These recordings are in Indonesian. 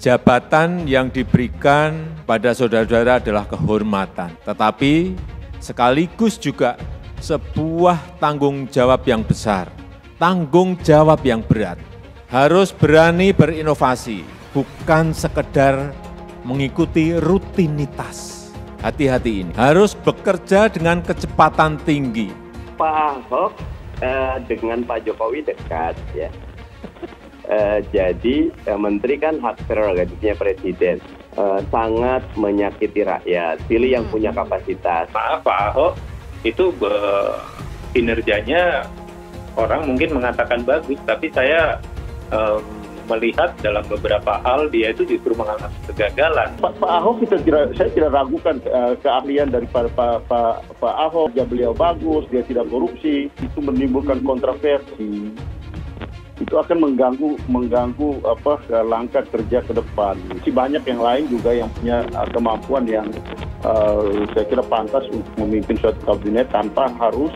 Jabatan yang diberikan pada saudara-saudara adalah kehormatan, tetapi sekaligus juga sebuah tanggung jawab yang besar, tanggung jawab yang berat. Harus berani berinovasi, bukan sekedar mengikuti rutinitas. Hati-hati ini, harus bekerja dengan kecepatan tinggi. Pak Ahok dengan Pak Jokowi dekat ya. Jadi menteri kan hak prerogatifnya presiden, sangat menyakiti rakyat, pilih yang punya kapasitas. Maaf Pak Ahok itu kinerjanya orang mungkin mengatakan bagus, tapi saya melihat dalam beberapa hal dia itu justru mengalami kegagalan. Pak Ahok saya tidak ragukan keahlian daripada Pak Ahok. Beliau bagus, dia tidak korupsi, itu menimbulkan kontroversi. Itu akan mengganggu langkah kerja ke depan. Masih banyak yang lain juga yang punya kemampuan yang saya kira pantas untuk memimpin suatu kabinet tanpa harus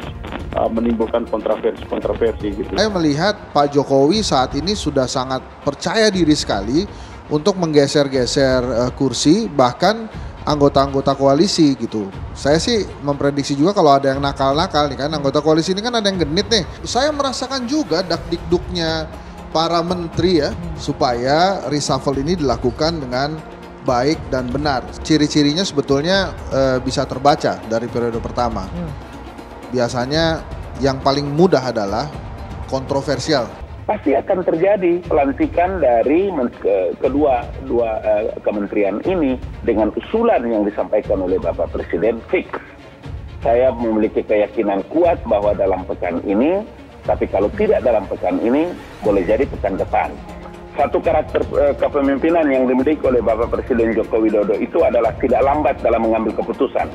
menimbulkan kontroversi gitu. Saya melihat Pak Jokowi saat ini sudah sangat percaya diri sekali untuk menggeser-geser kursi, bahkan anggota-anggota koalisi gitu. Saya sih memprediksi juga kalau ada yang nakal-nakal nih kan, anggota koalisi ini kan ada yang genit nih. Saya merasakan juga dak-dikduknya para menteri ya, supaya reshuffle ini dilakukan dengan baik dan benar. Ciri-cirinya sebetulnya bisa terbaca dari periode pertama. Biasanya yang paling mudah adalah kontroversial. Pasti akan terjadi pelantikan dari kedua kementerian ini dengan usulan yang disampaikan oleh Bapak Presiden fix. Saya memiliki keyakinan kuat bahwa dalam pekan ini, tapi kalau tidak dalam pekan ini, boleh jadi pekan depan. Satu karakter kepemimpinan yang dimiliki oleh Bapak Presiden Joko Widodo itu adalah tidak lambat dalam mengambil keputusan,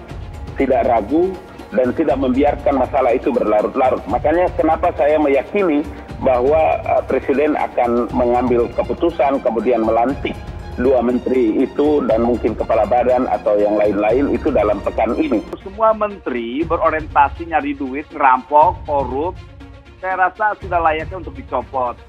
tidak ragu, dan tidak membiarkan masalah itu berlarut-larut. Makanya kenapa saya meyakini bahwa Presiden akan mengambil keputusan kemudian melantik dua menteri itu dan mungkin kepala badan atau yang lain-lain itu dalam pekan ini. Semua menteri berorientasi nyari duit, ngerampok, korup, saya rasa sudah layaknya untuk dicopot.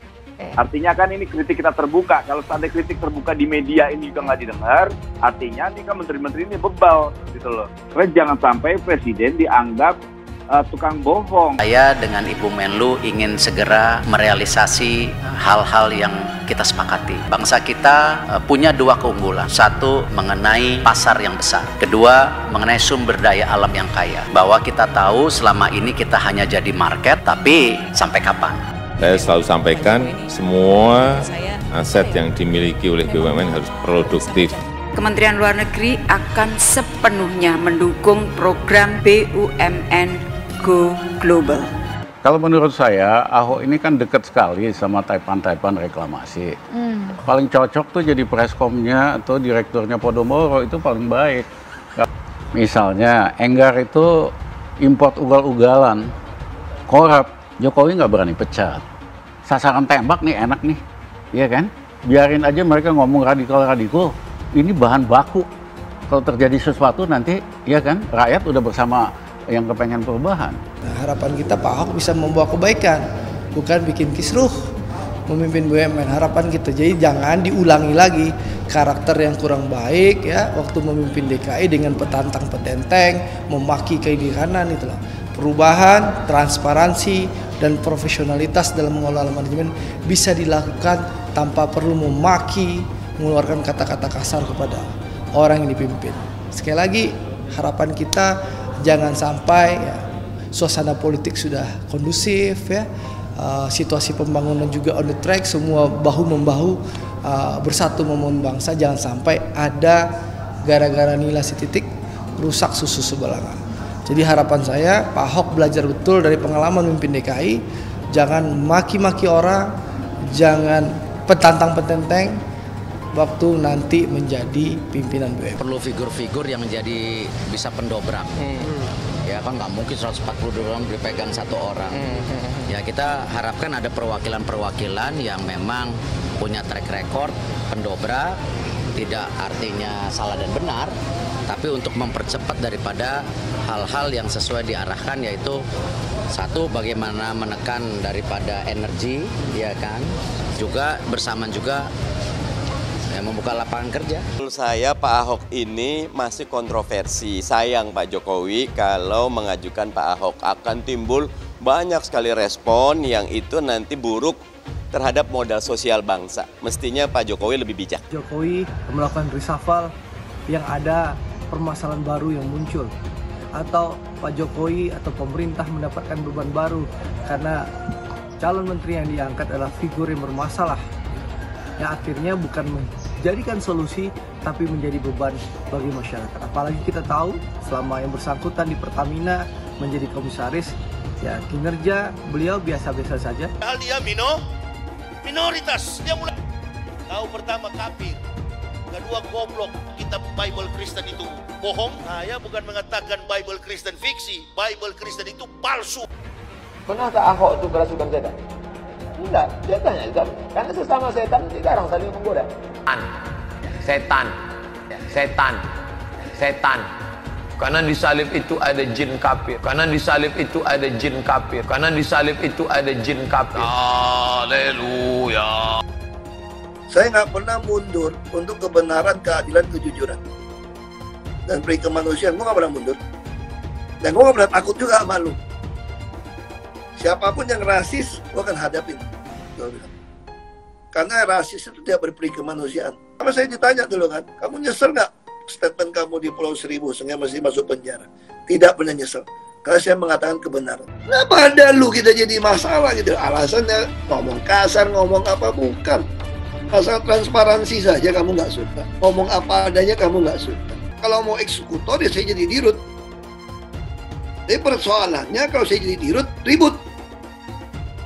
Artinya kan ini kritik kita terbuka. Kalau ada kritik terbuka di media ini juga nggak didengar, artinya ini kan menteri-menteri ini bebal gitu loh. Karena jangan sampai presiden dianggap tukang bohong. Saya dengan Ibu Menlu ingin segera merealisasi hal-hal yang kita sepakati. Bangsa kita punya dua keunggulan. Satu, mengenai pasar yang besar. Kedua, mengenai sumber daya alam yang kaya. Bahwa kita tahu selama ini kita hanya jadi market, tapi sampai kapan? Saya selalu sampaikan semua aset yang dimiliki oleh BUMN harus produktif. Kementerian Luar Negeri akan sepenuhnya mendukung program BUMN Go Global. Kalau menurut saya, Ahok ini kan dekat sekali sama taipan-taipan reklamasi. Paling cocok tuh jadi preskomnya atau direkturnya Podomoro, itu paling baik. Misalnya, Enggar itu import ugal-ugalan, korup, Jokowi nggak berani pecat. Sasaran tembak nih enak nih, iya kan? Biarin aja mereka ngomong radikal-radikal. Ini bahan baku. Kalau terjadi sesuatu nanti, ya kan, rakyat udah bersama yang kepengen perubahan. Nah, harapan kita Pak Ahok bisa membawa kebaikan, bukan bikin kisruh memimpin BUMN. Harapan kita, jadi jangan diulangi lagi karakter yang kurang baik ya waktu memimpin DKI dengan petantang-petenteng, memaki kiri kanan itulah. Perubahan, transparansi, dan profesionalitas dalam mengelola manajemen bisa dilakukan tanpa perlu memaki, mengeluarkan kata-kata kasar kepada orang yang dipimpin. Sekali lagi, harapan kita jangan sampai ya, suasana politik sudah kondusif ya, situasi pembangunan juga on the track, semua bahu-membahu bersatu membangun bangsa, jangan sampai ada gara-gara nilai setitik rusak susu sebelangan. Jadi harapan saya Pak Ahok belajar betul dari pengalaman memimpin DKI, jangan maki-maki orang, jangan petantang-petenteng waktu nanti menjadi pimpinan BUMN. Perlu figur-figur yang menjadi bisa pendobrak. Ya kan nggak mungkin 142 orang dipegang satu orang. Ya kita harapkan ada perwakilan-perwakilan yang memang punya track record pendobrak, tidak artinya salah dan benar, tapi untuk mempercepat daripada hal-hal yang sesuai diarahkan, yaitu satu bagaimana menekan daripada energi, ya kan, juga bersamaan juga membuka lapangan kerja. Menurut saya Pak Ahok ini masih kontroversi. Sayang Pak Jokowi kalau mengajukan Pak Ahok akan timbul banyak sekali respon yang itu nanti buruk terhadap modal sosial bangsa. Mestinya Pak Jokowi lebih bijak. Jokowi melakukan reshuffle yang ada permasalahan baru yang muncul. Atau Pak Jokowi atau pemerintah mendapatkan beban baru karena calon menteri yang diangkat adalah figur yang bermasalah. Yang akhirnya bukan menjadikan solusi tapi menjadi beban bagi masyarakat. Apalagi kita tahu selama yang bersangkutan di Pertamina menjadi komisaris, ya kinerja beliau biasa-biasa saja. Hal dia minoritas, dia mulai tahu pertama kafir, kedua goblok, kitab Bible Kristen itu bohong. Saya bukan mengatakan Bible Kristen fiksi, Bible Kristen itu palsu. Pernah tak Ahok itu kerasukan setan? Enggak, dia tanya kan? Karena sesama setan dilarang saling menggoda. Setan. Karena di salib itu ada jin kafir. Haleluya. Saya nggak pernah mundur untuk kebenaran, keadilan, kejujuran. Dan peri kemanusiaan, gue nggak pernah mundur. Dan gue nggak pernah takut juga sama lu. Siapapun yang rasis, gue akan hadapin. Karena rasis itu tidak berperi kemanusiaan. Sama saya ditanya dulu kan, kamu nyesel nggak statement kamu di Pulau Seribu sehingga masih masuk penjara? Tidak pernah nyesel. Karena saya mengatakan kebenaran. Kenapa ada lu kita jadi masalah gitu? Alasannya ngomong kasar, ngomong apa, bukan. Asal transparansi saja kamu nggak suka. Ngomong apa adanya kamu nggak suka. Kalau mau eksekutor ya saya jadi dirut. Tapi persoalannya kalau saya jadi dirut, ribut.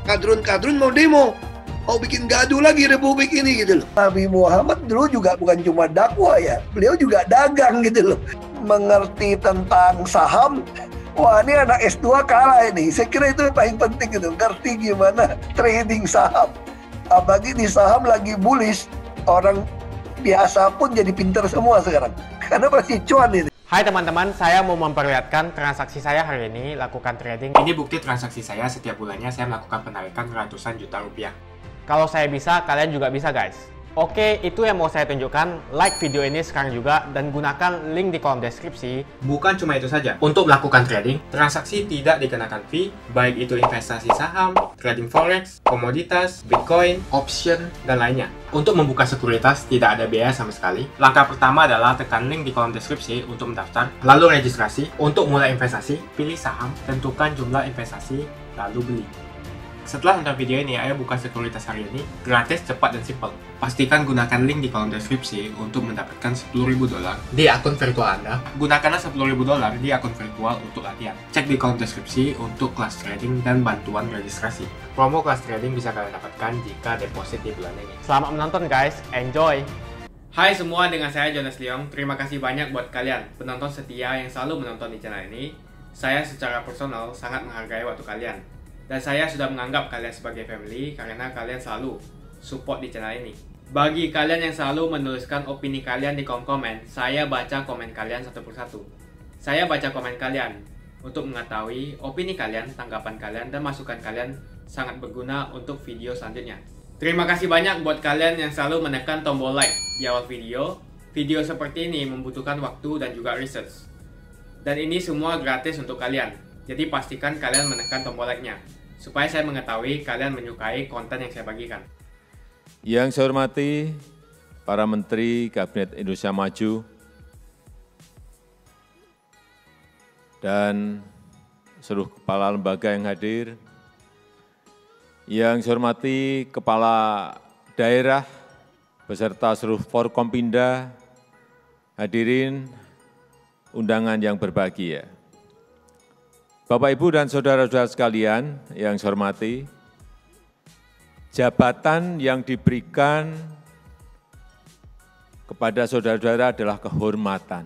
Kadrun-kadrun mau demo, mau bikin gaduh lagi republik ini gitu loh. Nabi Muhammad dulu juga bukan cuma dakwah ya, beliau juga dagang gitu loh. Mengerti tentang saham, wah ini anak S2 kalah ini. Saya kira itu yang paling penting gitu, ngerti gimana trading saham. Apalagi di saham lagi bullish, orang biasa pun jadi pinter semua sekarang. Karena pasti cuan ini. Hai teman-teman, saya mau memperlihatkan transaksi saya hari ini lakukan trading. Ini bukti transaksi saya, setiap bulannya saya melakukan penarikan ratusan juta rupiah. Kalau saya bisa, kalian juga bisa guys. Oke, itu yang mau saya tunjukkan. Like video ini sekarang juga dan gunakan link di kolom deskripsi. Bukan cuma itu saja. Untuk melakukan trading, transaksi tidak dikenakan fee, baik itu investasi saham, trading forex, komoditas, bitcoin, option, dan lainnya. Untuk membuka sekuritas tidak ada biaya sama sekali. Langkah pertama adalah tekan link di kolom deskripsi untuk mendaftar, lalu registrasi. Untuk mulai investasi, pilih saham, tentukan jumlah investasi, lalu beli. Setelah nonton video ini, ayo buka sekuritas hari ini, gratis, cepat, dan simple. Pastikan gunakan link di kolom deskripsi untuk mendapatkan $10.000 di akun virtual Anda. Gunakanlah $10.000 di akun virtual untuk latihan. Cek di kolom deskripsi untuk kelas trading dan bantuan registrasi. Promo kelas trading bisa kalian dapatkan jika deposit di bulan ini. Selamat menonton guys, enjoy! Hai semua, dengan saya Jonas Leong. Terima kasih banyak buat kalian, penonton setia yang selalu menonton di channel ini. Saya secara personal sangat menghargai waktu kalian. Dan saya sudah menganggap kalian sebagai family karena kalian selalu support di channel ini. Bagi kalian yang selalu menuliskan opini kalian di kolom komen, saya baca komen kalian satu persatu. Saya baca komen kalian untuk mengetahui opini kalian, tanggapan kalian, dan masukan kalian sangat berguna untuk video selanjutnya. Terima kasih banyak buat kalian yang selalu menekan tombol like di awal video. Video seperti ini membutuhkan waktu dan juga research. Dan ini semua gratis untuk kalian. Jadi pastikan kalian menekan tombol like-nya supaya saya mengetahui kalian menyukai konten yang saya bagikan. Yang saya hormati para Menteri Kabinet Indonesia Maju dan seluruh kepala lembaga yang hadir, yang saya hormati kepala daerah beserta seluruh Forkompinda, hadirin undangan yang berbahagia. Bapak, Ibu, dan saudara-saudara sekalian yang saya hormati, jabatan yang diberikan kepada saudara-saudara adalah kehormatan.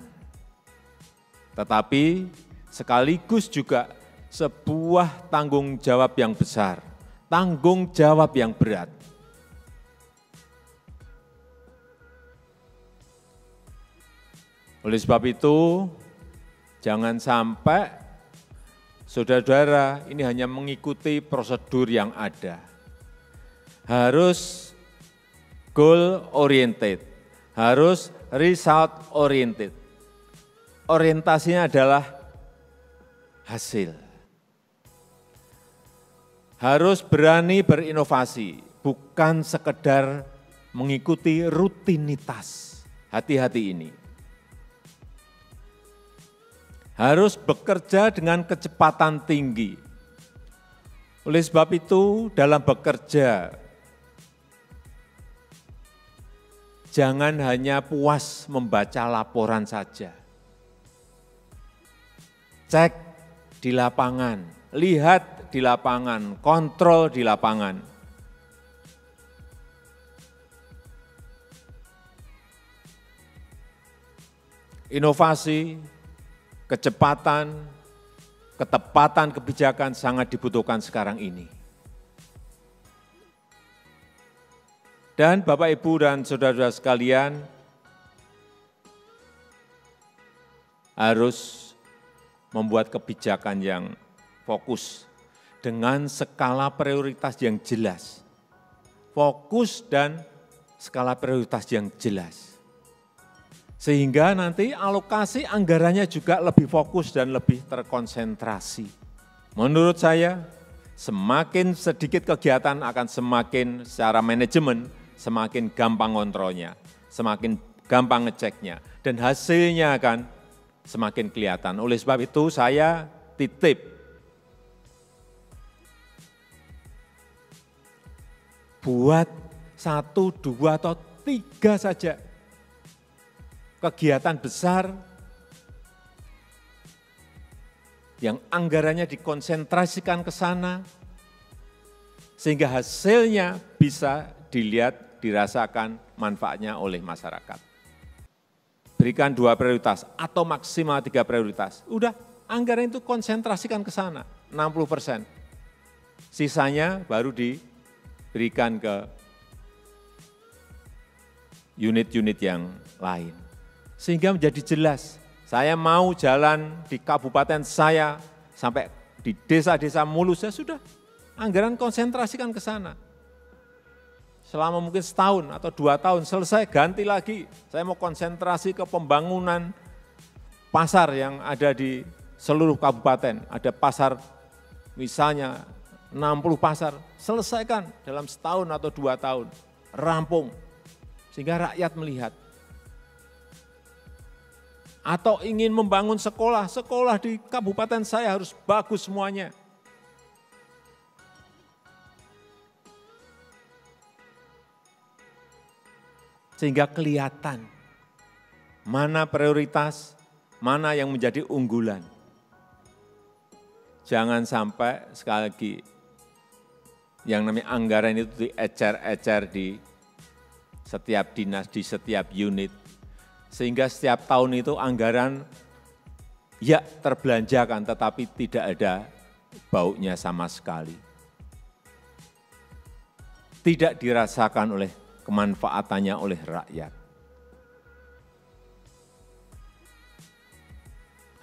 Tetapi sekaligus juga sebuah tanggung jawab yang besar, tanggung jawab yang berat. Oleh sebab itu, jangan sampai saudara-saudara ini hanya mengikuti prosedur yang ada. Harus goal oriented, harus result oriented. Orientasinya adalah hasil. Harus berani berinovasi, bukan sekedar mengikuti rutinitas. Hati-hati ini. Harus bekerja dengan kecepatan tinggi. Oleh sebab itu, dalam bekerja, jangan hanya puas membaca laporan saja. Cek di lapangan, lihat di lapangan, kontrol di lapangan. Inovasi, kecepatan, ketepatan kebijakan sangat dibutuhkan sekarang ini. Dan Bapak, Ibu, dan saudara-saudara sekalian, harus membuat kebijakan yang fokus dengan skala prioritas yang jelas. Fokus dan skala prioritas yang jelas. Sehingga nanti alokasi anggarannya juga lebih fokus dan lebih terkonsentrasi. Menurut saya, semakin sedikit kegiatan akan semakin secara manajemen, semakin gampang kontrolnya, semakin gampang ngeceknya, dan hasilnya akan semakin kelihatan. Oleh sebab itu saya titip buat 1, 2, atau 3 saja kegiatan besar yang anggarannya dikonsentrasikan ke sana, sehingga hasilnya bisa dilihat, dirasakan manfaatnya oleh masyarakat. Berikan 2 prioritas atau maksimal 3 prioritas. Udah, anggaran itu konsentrasikan ke sana, 60%. Sisanya baru diberikan ke unit-unit yang lain. Sehingga menjadi jelas, saya mau jalan di kabupaten saya sampai di desa-desa mulus, saya sudah anggaran konsentrasikan ke sana. Selama mungkin setahun atau 2 tahun, selesai ganti lagi. Saya mau konsentrasi ke pembangunan pasar yang ada di seluruh kabupaten. Ada pasar misalnya 60 pasar, selesaikan dalam setahun atau 2 tahun. Rampung, sehingga rakyat melihat. Atau ingin membangun sekolah, sekolah di kabupaten saya harus bagus semuanya. Sehingga kelihatan mana prioritas, mana yang menjadi unggulan. Jangan sampai sekali lagi yang namanya anggaran itu diecer-ecer di setiap dinas, di setiap unit. Sehingga setiap tahun itu anggaran ya terbelanjakan, tetapi tidak ada baunya sama sekali. Tidak dirasakan oleh kemanfaatannya oleh rakyat.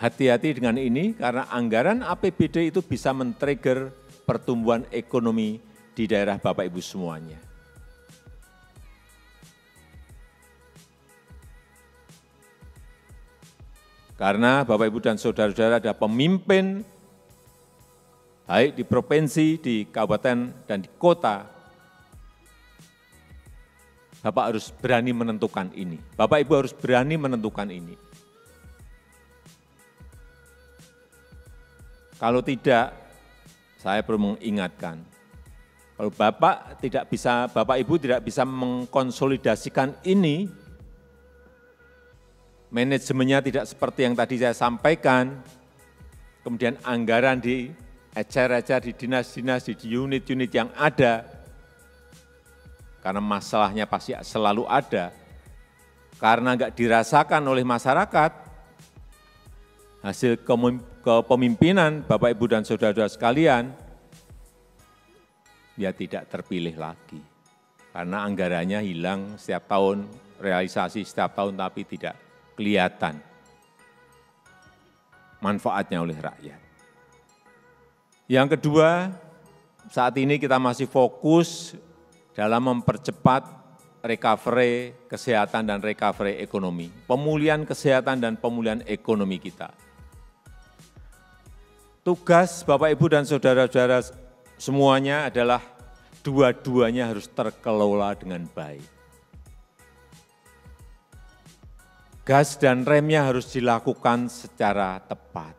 Hati-hati dengan ini karena anggaran APBD itu bisa men-trigger pertumbuhan ekonomi di daerah Bapak Ibu semuanya. Karena Bapak Ibu dan saudara-saudara ada pemimpin baik di provinsi, di kabupaten, dan di kota. Bapak harus berani menentukan ini. Bapak Ibu harus berani menentukan ini. Kalau tidak, saya perlu mengingatkan. Kalau Bapak Ibu tidak bisa mengkonsolidasikan ini, manajemennya tidak seperti yang tadi saya sampaikan, kemudian anggaran diecer-ecer di dinas-dinas, di unit-unit yang ada, karena masalahnya pasti selalu ada, karena enggak dirasakan oleh masyarakat, hasil kepemimpinan Bapak Ibu dan saudara-saudara sekalian, ya tidak terpilih lagi. Karena anggarannya hilang setiap tahun, realisasi setiap tahun tapi tidak kelihatan manfaatnya oleh rakyat. Yang kedua, saat ini kita masih fokus dalam mempercepat recovery kesehatan dan recovery ekonomi, pemulihan kesehatan dan pemulihan ekonomi kita. Tugas Bapak, Ibu, dan saudara-saudara semuanya adalah dua-duanya harus terkelola dengan baik. Gas dan remnya harus dilakukan secara tepat.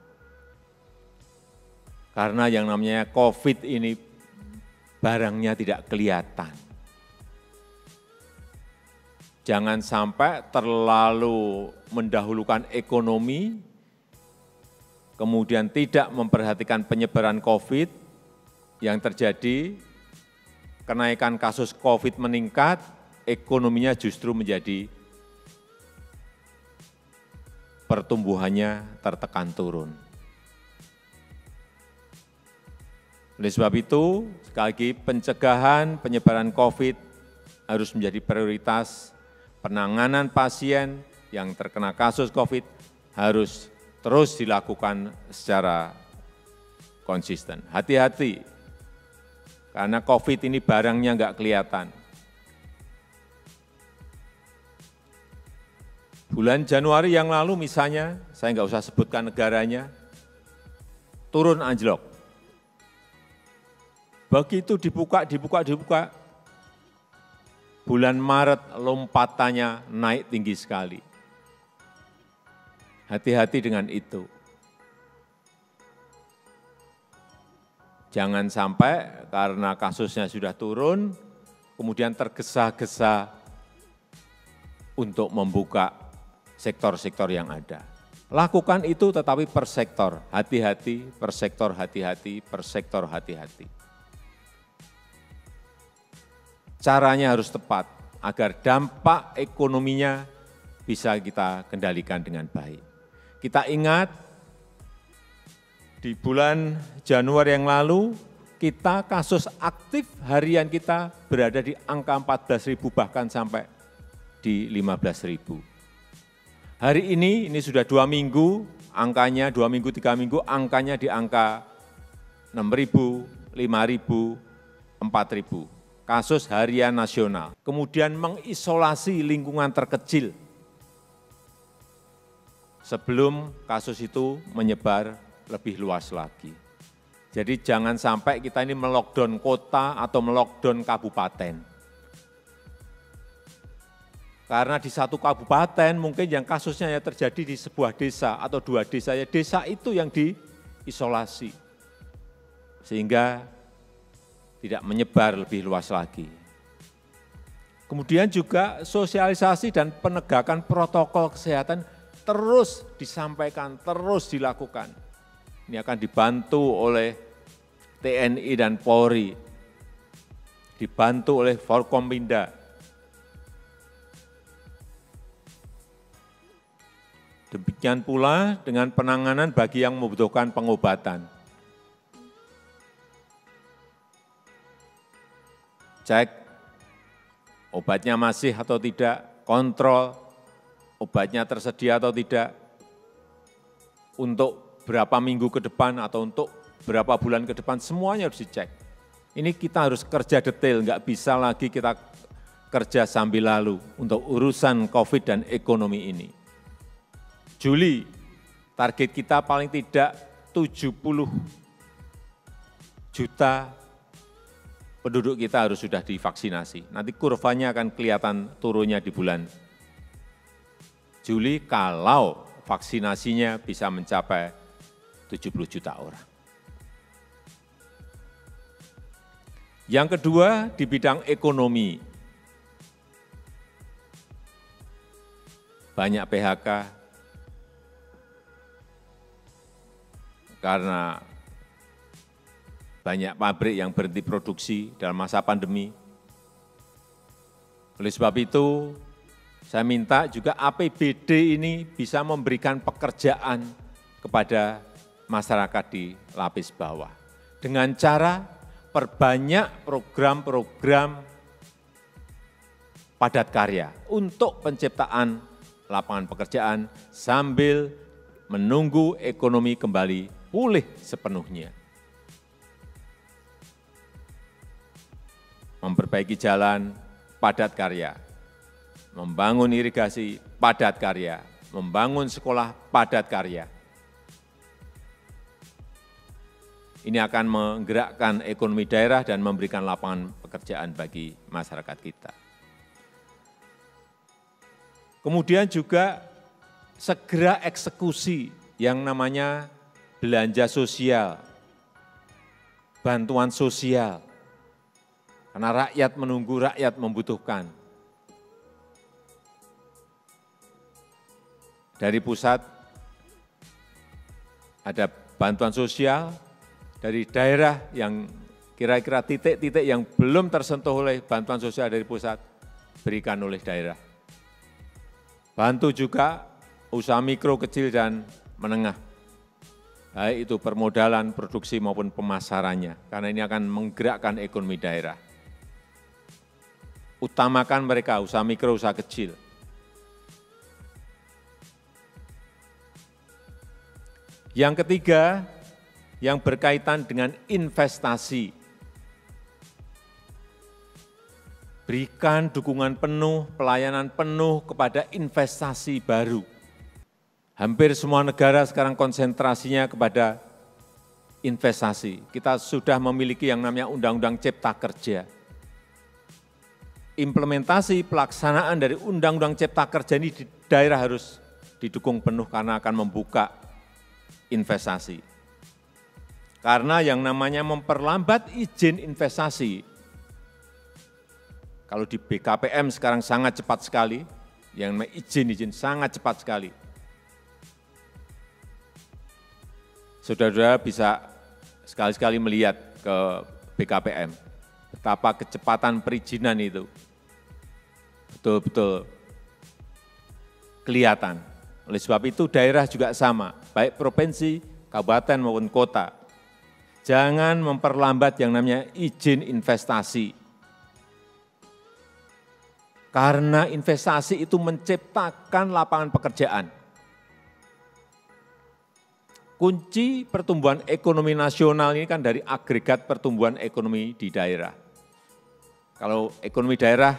Karena yang namanya COVID ini barangnya tidak kelihatan. Jangan sampai terlalu mendahulukan ekonomi, kemudian tidak memperhatikan penyebaran COVID yang terjadi, kenaikan kasus COVID meningkat, ekonominya justru menjadi pertumbuhannya tertekan turun. Oleh sebab itu, sekali lagi pencegahan penyebaran COVID harus menjadi prioritas. Penanganan pasien yang terkena kasus COVID harus terus dilakukan secara konsisten. Hati-hati, karena COVID ini barangnya nggak kelihatan. Bulan Januari yang lalu misalnya, saya nggak usah sebutkan negaranya, turun anjlok. Begitu dibuka, bulan Maret lompatannya naik tinggi sekali. Hati-hati dengan itu. Jangan sampai karena kasusnya sudah turun, kemudian tergesa-gesa untuk membuka sektor-sektor yang ada. Lakukan itu tetapi per sektor, hati-hati, per sektor hati-hati, per sektor hati-hati. Caranya harus tepat agar dampak ekonominya bisa kita kendalikan dengan baik. Kita ingat di bulan Januari yang lalu kita kasus aktif harian kita berada di angka 14.000 bahkan sampai di 15.000. Hari ini sudah 2 minggu, angkanya 2 minggu, 3 minggu, angkanya di angka 6.000, 5.000, 4.000. Kasus harian nasional, kemudian mengisolasi lingkungan terkecil sebelum kasus itu menyebar lebih luas lagi. Jadi jangan sampai kita ini melockdown kota atau melockdown kabupaten. Karena di satu kabupaten mungkin yang kasusnya terjadi di sebuah desa atau 2 desa, ya desa itu yang diisolasi. Sehingga tidak menyebar lebih luas lagi. Kemudian juga sosialisasi dan penegakan protokol kesehatan terus disampaikan, terus dilakukan. Ini akan dibantu oleh TNI dan Polri, dibantu oleh Forkompinda. Demikian pula dengan penanganan bagi yang membutuhkan pengobatan. Cek obatnya masih atau tidak, kontrol obatnya tersedia atau tidak, untuk berapa minggu ke depan atau untuk berapa bulan ke depan, semuanya harus dicek. Ini kita harus kerja detail, nggak bisa lagi kita kerja sambil lalu untuk urusan COVID dan ekonomi ini. Juli, target kita paling tidak 70 juta penduduk kita harus sudah divaksinasi. Nanti kurvanya akan kelihatan turunnya di bulan Juli kalau vaksinasinya bisa mencapai 70 juta orang. Yang kedua, di bidang ekonomi. Banyak PHK karena banyak pabrik yang berhenti produksi dalam masa pandemi. Oleh sebab itu, saya minta juga APBD ini bisa memberikan pekerjaan kepada masyarakat di lapis bawah. Dengan cara perbanyak program-program padat karya untuk penciptaan lapangan pekerjaan sambil menunggu ekonomi kembali pulih sepenuhnya. Memperbaiki jalan padat karya, membangun irigasi padat karya, membangun sekolah padat karya. Ini akan menggerakkan ekonomi daerah dan memberikan lapangan pekerjaan bagi masyarakat kita. Kemudian juga segera eksekusi yang namanya belanja sosial, bantuan sosial. Karena rakyat menunggu, rakyat membutuhkan. Dari pusat ada bantuan sosial, dari daerah yang kira-kira titik-titik yang belum tersentuh oleh bantuan sosial dari pusat, berikan oleh daerah. Bantu juga usaha mikro, kecil, dan menengah. Baik itu permodalan, produksi maupun pemasarannya, karena ini akan menggerakkan ekonomi daerah. Utamakan mereka, usaha mikro, usaha kecil. Yang ketiga, yang berkaitan dengan investasi. Berikan dukungan penuh, pelayanan penuh kepada investasi baru. Hampir semua negara sekarang konsentrasinya kepada investasi. Kita sudah memiliki yang namanya Undang-Undang Cipta Kerja. Implementasi pelaksanaan dari Undang-Undang Cipta Kerja ini di daerah harus didukung penuh karena akan membuka investasi. Karena yang namanya memperlambat izin investasi, kalau di BKPM sekarang sangat cepat sekali, yang namanya izin sangat cepat sekali. Saudara-saudara bisa sekali-sekali melihat ke BKPM, betapa kecepatan perizinan itu betul-betul kelihatan. Oleh sebab itu daerah juga sama, baik provinsi, kabupaten maupun kota. Jangan memperlambat yang namanya izin investasi. Karena investasi itu menciptakan lapangan pekerjaan. Kunci pertumbuhan ekonomi nasional ini kan dari agregat pertumbuhan ekonomi di daerah. Kalau ekonomi daerah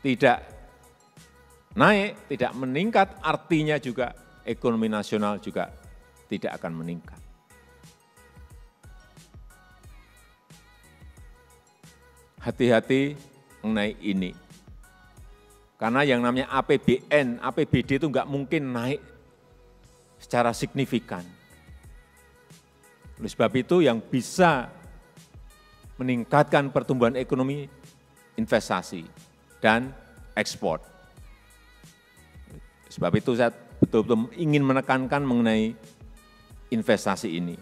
tidak naik, tidak meningkat, artinya juga ekonomi nasional juga tidak akan meningkat. Hati-hati mengenai ini. Karena yang namanya APBN, APBD itu enggak mungkin naik secara signifikan. Oleh sebab itu yang bisa meningkatkan pertumbuhan ekonomi, investasi, dan ekspor. Sebab itu saya betul-betul ingin menekankan mengenai investasi ini.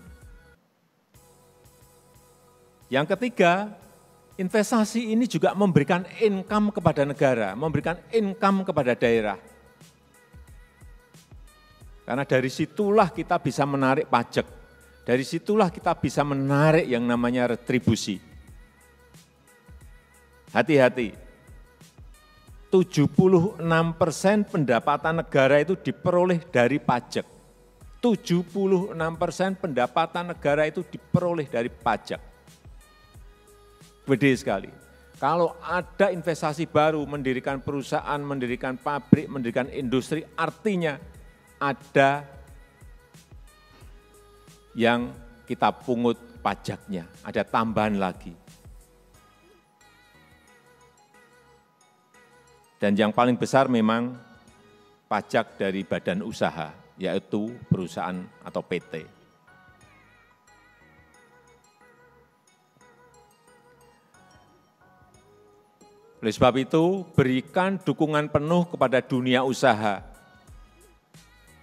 Yang ketiga, investasi ini juga memberikan income kepada negara, memberikan income kepada daerah. Karena dari situlah kita bisa menarik pajak, dari situlah kita bisa menarik yang namanya retribusi. Hati-hati, 76% pendapatan negara itu diperoleh dari pajak. 76% pendapatan negara itu diperoleh dari pajak. Gede sekali. Kalau ada investasi baru, mendirikan perusahaan, mendirikan pabrik, mendirikan industri, artinya ada yang kita pungut pajaknya, ada tambahan lagi. Dan yang paling besar memang pajak dari badan usaha, yaitu perusahaan atau PT. Oleh sebab itu, berikan dukungan penuh kepada dunia usaha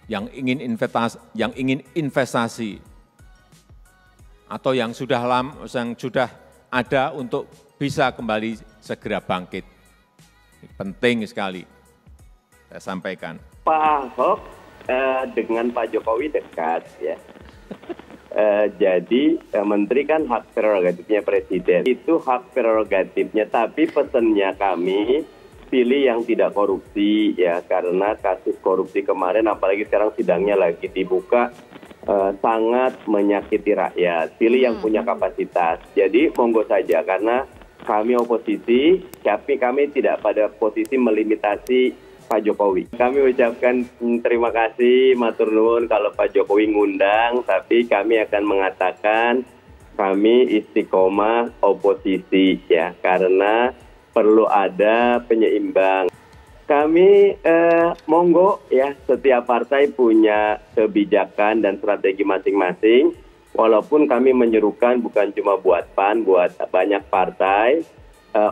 yang ingin investasi atau yang sudah ada untuk bisa kembali segera bangkit. Ini penting sekali saya sampaikan. Pak Ahok dengan Pak Jokowi dekat ya. Jadi menteri kan hak prerogatifnya presiden, itu hak prerogatifnya, tapi pesannya kami pilih yang tidak korupsi ya, karena kasus korupsi kemarin apalagi sekarang sidangnya lagi dibuka sangat menyakiti rakyat, pilih yang punya kapasitas. Jadi monggo saja, karena Kami oposisi, tapi kami tidak pada posisi melimitasi Pak Jokowi. Kami ucapkan terima kasih, matur nuwun kalau Pak Jokowi ngundang, tapi kami akan mengatakan kami istiqomah oposisi ya, karena perlu ada penyeimbang. Kami monggo ya, setiap partai punya kebijakan dan strategi masing-masing. Walaupun kami menyerukan bukan cuma buat PAN, buat banyak partai,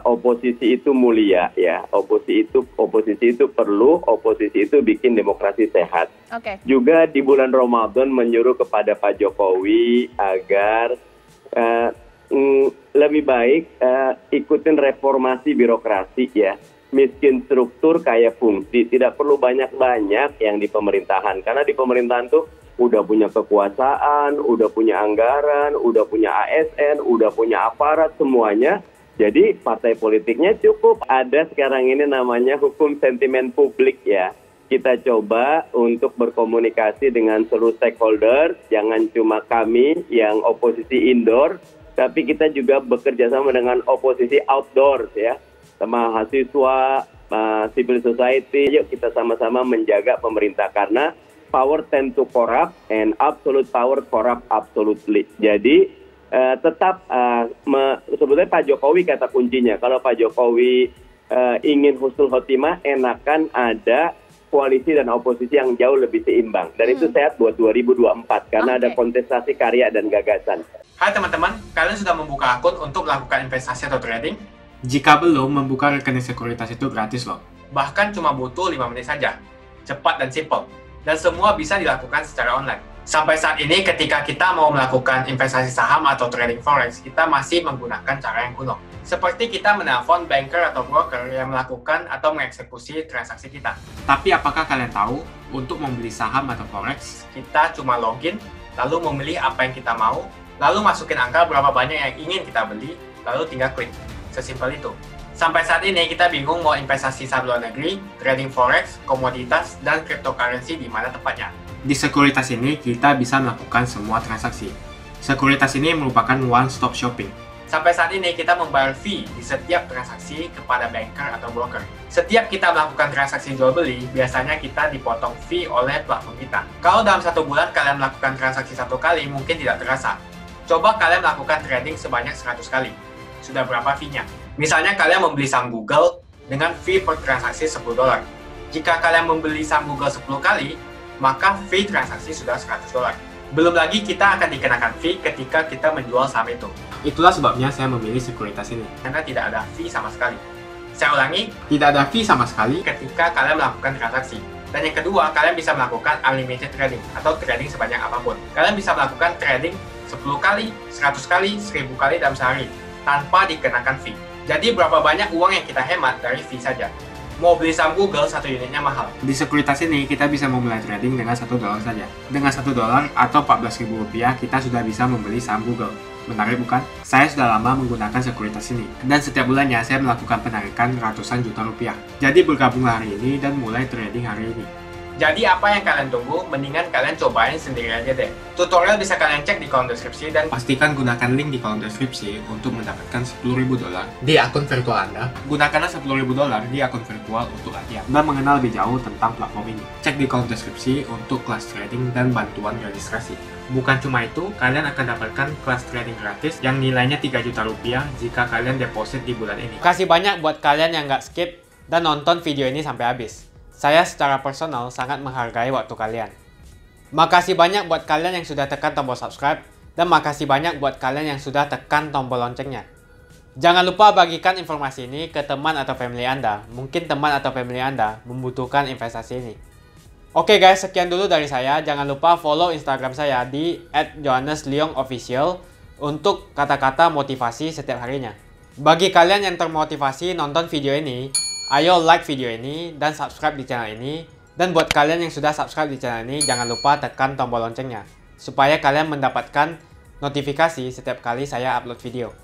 oposisi itu mulia ya. Oposisi itu perlu, oposisi itu bikin demokrasi sehat. Juga di bulan Ramadan menyuruh kepada Pak Jokowi agar lebih baik ikutin reformasi birokrasi ya. Miskin struktur kaya fungsi, tidak perlu banyak-banyak yang di pemerintahan, karena di pemerintahan tuh udah punya kekuasaan, udah punya anggaran, udah punya ASN, udah punya aparat semuanya. Jadi partai politiknya cukup. Ada sekarang ini namanya hukum sentimen publik ya. Kita coba untuk berkomunikasi dengan seluruh stakeholder, jangan cuma kami yang oposisi indoor, tapi kita juga bekerja sama dengan oposisi outdoors ya. Sama mahasiswa, civil society, yuk kita sama-sama menjaga pemerintah, karena power tend to corrupt and absolute power corrupt absolutely. Jadi tetap sebetulnya Pak Jokowi kata kuncinya. Kalau Pak Jokowi ingin husnul khotimah, enakan ada koalisi dan oposisi yang jauh lebih seimbang. Dan itu sehat buat 2024 karena ada kontestasi karya dan gagasan. Hai teman-teman, kalian sudah membuka akun untuk melakukan investasi atau trading? Jika belum, membuka rekening sekuritas itu gratis loh. Bahkan cuma butuh 5 menit saja. Cepat dan simple. Dan semua bisa dilakukan secara online. Sampai saat ini ketika kita mau melakukan investasi saham atau trading forex, kita masih menggunakan cara yang kuno. Seperti kita menelpon banker atau broker yang melakukan atau mengeksekusi transaksi kita. Tapi apakah kalian tahu, untuk membeli saham atau forex, kita cuma login, lalu memilih apa yang kita mau, lalu masukin angka berapa banyak yang ingin kita beli, lalu tinggal klik. Sesimpel itu. Sampai saat ini kita bingung mau investasi saham luar negeri, trading forex, komoditas, dan cryptocurrency di mana tepatnya. Di sekuritas ini kita bisa melakukan semua transaksi. Sekuritas ini merupakan one-stop shopping. Sampai saat ini kita membayar fee di setiap transaksi kepada banker atau broker. Setiap kita melakukan transaksi jual beli, biasanya kita dipotong fee oleh platform kita. Kalau dalam 1 bulan kalian melakukan transaksi 1 kali, mungkin tidak terasa. Coba kalian melakukan trading sebanyak 100 kali. Sudah berapa fee-nya? Misalnya kalian membeli saham Google dengan fee per transaksi $10. Jika kalian membeli saham Google 10 kali, maka fee transaksi sudah $100. Belum lagi kita akan dikenakan fee ketika kita menjual saham itu. Itulah sebabnya saya memilih sekuritas ini, karena tidak ada fee sama sekali. Saya ulangi, tidak ada fee sama sekali ketika kalian melakukan transaksi. Dan yang kedua, kalian bisa melakukan unlimited trading atau trading sebanyak apapun. Kalian bisa melakukan trading 10 kali, 100 kali, 1000 kali dalam sehari, tanpa dikenakan fee. Jadi berapa banyak uang yang kita hemat dari fee saja. Mau beli saham Google, 1 unitnya mahal. Di sekuritas ini kita bisa memulai trading dengan $1 saja. Dengan $1 atau Rp14.000 kita sudah bisa membeli saham Google. Menarik bukan? Saya sudah lama menggunakan sekuritas ini. Dan setiap bulannya saya melakukan penarikan ratusan juta rupiah. Jadi bergabunglah hari ini dan mulai trading hari ini. Jadi apa yang kalian tunggu, mendingan kalian cobain sendiri aja deh. Tutorial bisa kalian cek di kolom deskripsi dan pastikan gunakan link di kolom deskripsi untuk mendapatkan $10.000 di akun virtual Anda. Gunakanlah $10.000 di akun virtual untuk latihan dan mengenal lebih jauh tentang platform ini. Cek di kolom deskripsi untuk kelas trading dan bantuan registrasi. Bukan cuma itu, kalian akan dapatkan kelas trading gratis yang nilainya Rp3 juta jika kalian deposit di bulan ini. Kasih banyak buat kalian yang nggak skip dan nonton video ini sampai habis. Saya secara personal sangat menghargai waktu kalian. Makasih banyak buat kalian yang sudah tekan tombol subscribe, dan makasih banyak buat kalian yang sudah tekan tombol loncengnya. Jangan lupa bagikan informasi ini ke teman atau family Anda. Mungkin teman atau family Anda membutuhkan investasi ini. Oke guys, sekian dulu dari saya. Jangan lupa follow Instagram saya di @johannesleongofficial untuk kata-kata motivasi setiap harinya. Bagi kalian yang termotivasi nonton video ini, ayo like video ini dan subscribe di channel ini. Dan buat kalian yang sudah subscribe di channel ini, jangan lupa tekan tombol loncengnya supaya kalian mendapatkan notifikasi setiap kali saya upload video.